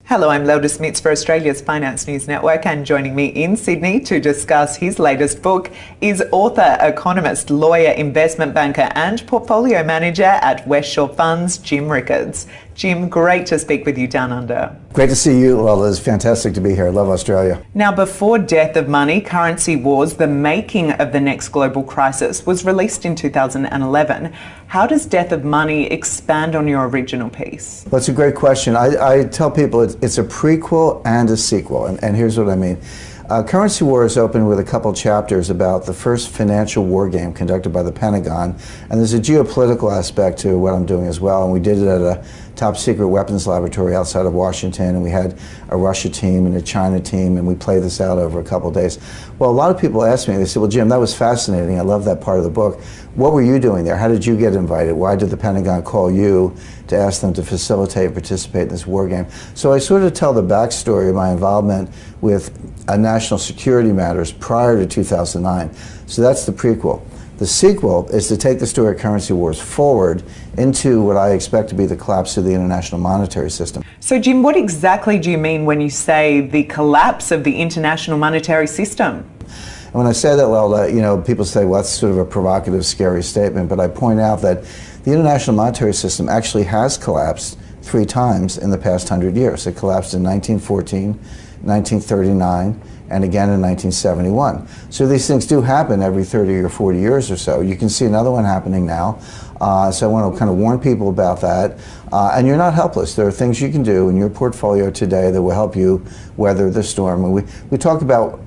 Hello, I'm Lelda Smits for Australia's Finance News Network, and joining me in Sydney to discuss his latest book is author, economist, lawyer, investment banker and portfolio manager at West Shore Funds, Jim Rickards. Jim, great to speak with you down under. Great to see you, Lelda. It's fantastic to be here. I love Australia. Now, before Death of Money, Currency Wars, the making of the next global crisis, was released in 2011. How does Death of Money expand on your original piece? Well, it's a great question. I tell people it's a prequel and a sequel, and here's what I mean. Currency Wars opened with a couple chapters about the first financial war game conducted by the Pentagon, and there's a geopolitical aspect to what I'm doing as well, and we did it at a top secret weapons laboratory outside of Washington, and we had a Russia team and a China team, and we played this out over a couple days. Well, a lot of people ask me, they say, well, Jim, that was fascinating. I love that part of the book. What were you doing there? How did you get invited? Why did the Pentagon call you to ask them to facilitate and participate in this war game? So I sort of tell the backstory of my involvement with national security matters prior to 2009. So that's the prequel. The sequel is to take the story of Currency Wars forward into what I expect to be the collapse of the international monetary system. So, Jim, what exactly do you mean when you say the collapse of the international monetary system? And when I say that, Lelda, you know, people say, well, that's sort of a provocative, scary statement, but I point out that the international monetary system actually has collapsed 3 times in the past 100 years. It collapsed in 1914, 1939, and again in 1971. So these things do happen every 30 or 40 years or so. You can see another one happening now. So I want to kind of warn people about that. And you're not helpless. There are things you can do in your portfolio today that will help you weather the storm. And we talk about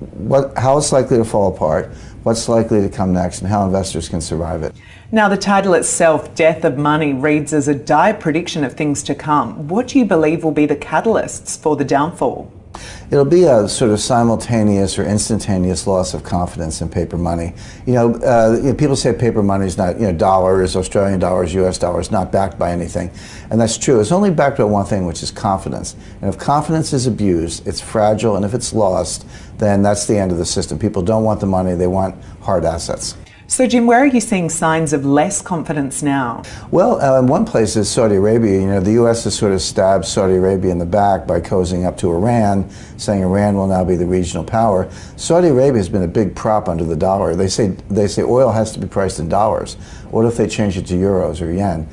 how it's likely to fall apart, what's likely to come next, and how investors can survive it. Now, the title itself, Death of Money, reads as a dire prediction of things to come. What do you believe will be the catalysts for the downfall? It'll be a sort of simultaneous or instantaneous loss of confidence in paper money. You know, people say paper money is not, dollars, Australian dollars, US dollars, not backed by anything. And that's true. It's only backed by one thing, which is confidence. And if confidence is abused, it's fragile, and if it's lost, then that's the end of the system. People don't want the money, they want hard assets. So, Jim, where are you seeing signs of less confidence now? Well, in one place is Saudi Arabia. You know, the U.S. has sort of stabbed Saudi Arabia in the back by cozying up to Iran, saying Iran will now be the regional power. Saudi Arabia has been a big prop under the dollar. They say oil has to be priced in dollars. What if they change it to euros or yen?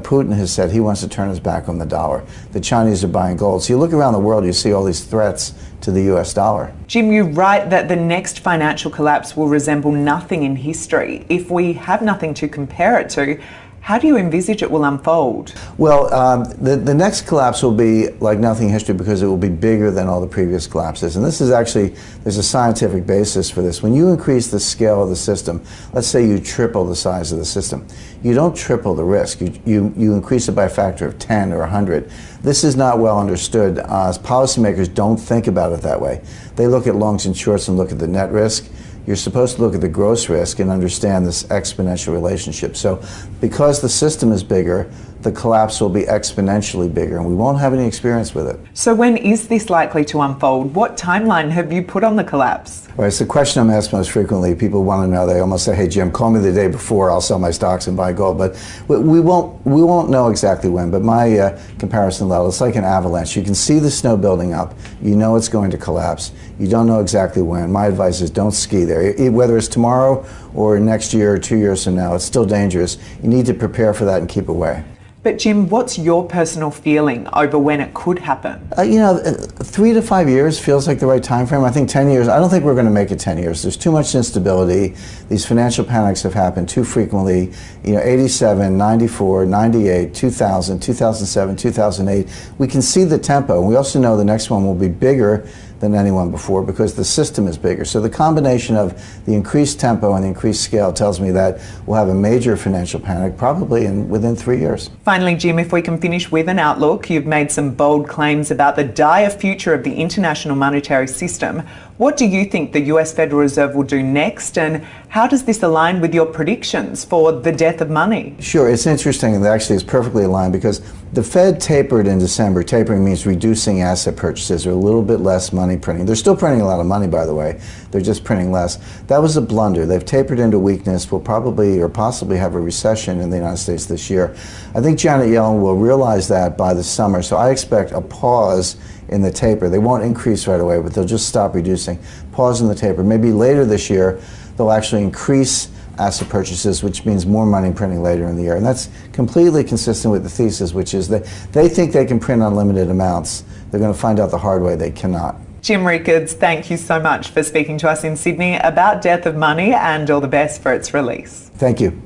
Putin has said he wants to turn his back on the dollar. The Chinese are buying gold. So you look around the world, you see all these threats to the US dollar. Jim, you write that the next financial collapse will resemble nothing in history. If we have nothing to compare it to, how do you envisage it will unfold? Well, the next collapse will be like nothing in history because it will be bigger than all the previous collapses. And this is actually, there's a scientific basis for this. When you increase the scale of the system, let's say you triple the size of the system, you don't triple the risk. You increase it by a factor of 10 or 100. This is not well understood. Policymakers don't think about it that way. They look at longs and shorts and look at the net risk. You're supposed to look at the gross risk and understand this exponential relationship. So because the system is bigger, the collapse will be exponentially bigger, and we won't have any experience with it. So when is this likely to unfold? What timeline have you put on the collapse? Well, it's the question I'm asked most frequently. People want to know. They almost say, hey, Jim, call me the day before. I'll sell my stocks and buy gold. But we won't know exactly when. But my comparison level, it's like an avalanche. You can see the snow building up. You know it's going to collapse. You don't know exactly when. My advice is don't ski there. Whether it's tomorrow or next year or 2 years from now, it's still dangerous. You need to prepare for that and keep away. But Jim, what's your personal feeling over when it could happen? 3 to 5 years feels like the right time frame. I think 10 years, I don't think we're going to make it 10 years. There's too much instability. These financial panics have happened too frequently. 87, 94, 98, 2000, 2007, 2008. We can see the tempo. We also know the next one will be bigger than anyone before because the system is bigger. So the combination of the increased tempo and the increased scale tells me that we'll have a major financial panic probably within 3 years. Finally, Jim, if we can finish with an outlook, you've made some bold claims about the dire future of the international monetary system. What do you think the US Federal Reserve will do next, and how does this align with your predictions for the death of money? Sure, it's interesting, and actually it's perfectly aligned because the Fed tapered in December. Tapering means reducing asset purchases or a little bit less money money printing. They're still printing a lot of money, by the way. They're just printing less. That was a blunder. They've tapered into weakness. We'll probably or possibly have a recession in the United States this year. I think Janet Yellen will realize that by the summer, so I expect a pause in the taper. They won't increase right away, but they'll just stop reducing. Pause in the taper. Maybe later this year, they'll actually increase asset purchases, which means more money printing later in the year. And that's completely consistent with the thesis, which is that they think they can print unlimited amounts. They're going to find out the hard way they cannot. Jim Rickards, thank you so much for speaking to us in Sydney about Death of Money, and all the best for its release. Thank you.